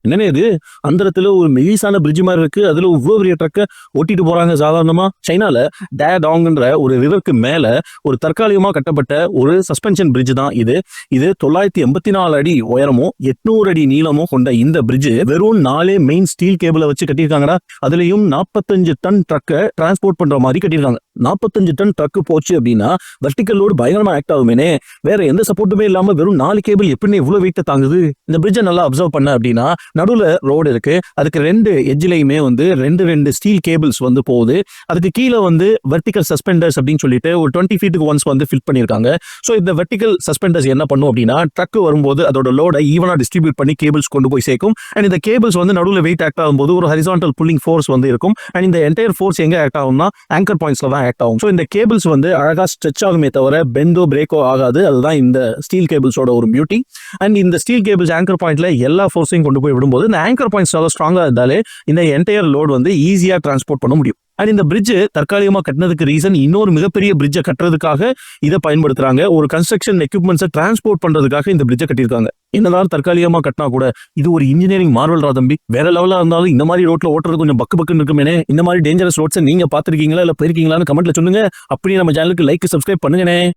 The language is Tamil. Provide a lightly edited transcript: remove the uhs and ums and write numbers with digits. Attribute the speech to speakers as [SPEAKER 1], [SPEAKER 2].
[SPEAKER 1] என்னன்னே இது அந்தரத்துல ஒரு மெலிசான பிரிட்ஜ் மாதிரி இருக்கு. அதுல இவ்வளவு பெரிய ட்ரக்க ஓட்டிட்டு போறாங்க சாதாரணமா. சைனால டேடாங்ன்ற ஒரு ரிவருக்கு மேல ஒரு தற்காலிகமா கட்டப்பட்ட ஒரு சஸ்பென்ஷன் பிரிட்ஜ் தான் இது. இது 984 அடி உயரமும் 800 அடி நீளமும் கொண்ட இந்த பிரிட்ஜ் வெறும் 4 மெயின் ஸ்டீல் கேபிளை வச்சு கட்டியிருக்காங்கடா. அதுலயும் 45 டன் ட்ரக்கை டிரான்ஸ்போர்ட் பண்ற மாதிரி கட்டியிருக்காங்க. 45 டன் ட்ரக் போச்சு அப்படின்னா வெர்டிகல் லோடு பயங்கரமா ஆக்ட் ஆகுமே. வேற எந்த சப்போர்ட்டுமே இல்லாம வெறும் 4 கேபிள் எப்படி இவ்வளவு வெயிட்ட தாங்குது? இந்த பிரிட்ஜை நல்லா அப்சர்வ் பண்ண அப்படின்னா நடுவுல ரோடு இருக்கு. அதுக்கு 2 எட்ஜ்லயுமே வந்து 2 ஸ்டீல் கேபிள்ஸ் வந்து போகுது. அதுக்கு கீழே வந்து வெர்டிகல் சஸ்பெண்டர்ஸ் அப்படின்னு சொல்லிட்டு ஒரு 20 ஃபீட்டுக்கு ஒன்ஸ் வந்து ஃபில் பண்ணிருக்காங்க. ஸோ இந்த வெர்டிகல் சஸ்பெண்டர்ஸ் என்ன பண்ணும் அப்படின்னா ட்ரக் வரும்போது அதோட லோட ஈவனா டிஸ்ட்ரிபியூட் பண்ணி கேபிள்ஸ் கொண்டு போய் சேர்க்கும். அண்ட் இந்த கேபிள்ஸ் வந்து நடுவில் வெயிட் ஆக்ட் ஆகும்போது ஒரு ஹரிசான்டல் புல்லிங் ஃபோர்ஸ் வந்து இருக்கும். அண்ட் இந்த என்டையர் ஃபோர்ஸ் எங்க ஆக்ட் ஆகும்னா ஆங்கர் பாயிண்ட்ஸ்ல தான் ஆக்ட் ஆகும். ஸோ இந்த கேபிள்ஸ் வந்து அழகா ஸ்ட்ரெச் ஆகுமே தவிர பெண்டோ பிரேக்கோ ஆகாது. அதுதான் இந்த ஸ்டீல் கேபிள்ஸோட ஒரு பியூட்டி. அண்ட் இந்த ஸ்டீல் கேபிள்ஸ் ஆங்கர் பாயிண்ட்ல எல்லா ஃபோர்ஸையும் கொண்டு போய் விடும்போது இந்த ஆங்கர் பாயிண்ட்ஸ் ஸ்ட்ராங்கா இருந்தாலே இந்த என்டையர் லோட் வந்து ஈஸியா டிரான்ஸ்போர்ட் பண்ண முடியும். அண்ட் இந்த பிரிட்ஜ் தற்காலிகமா கட்டினதுக்கு ரீசன் இன்னொரு மிகப்பெரிய பிரிட்ஜை கட்டுறதுக்காக இதை பயன்படுத்துறாங்க. ஒரு கன்ஸ்ட்ரக்ஷன் எக்யூப்மெண்ட்ஸை டிரான்ஸ்போர்ட் பண்றதுக்காக இந்த பிரிட்ஜை கட்டியிருக்காங்க. என்னதான் தற்காலிகமா கட்டினா கூட இது ஒரு இன்ஜினியரிங் மார்வல் தம்பி. வேற லெவலா இருந்தாலும் இந்த மாதிரி ரோட்ல ஓட்டுறது கொஞ்சம் பக்குன்னு இருக்குமே. இந்த மாதிரி டேஞ்சரஸ் ரோட்ஸை நீங்க பாத்திருக்கீங்களா இல்ல போயிருக்கீங்களான்னு கமெண்ட்ல சொல்லுங்க. அப்படியே நம்ம சேனலுக்கு லைக் சப்ஸ்கிரைப் பண்ணுங்கனே.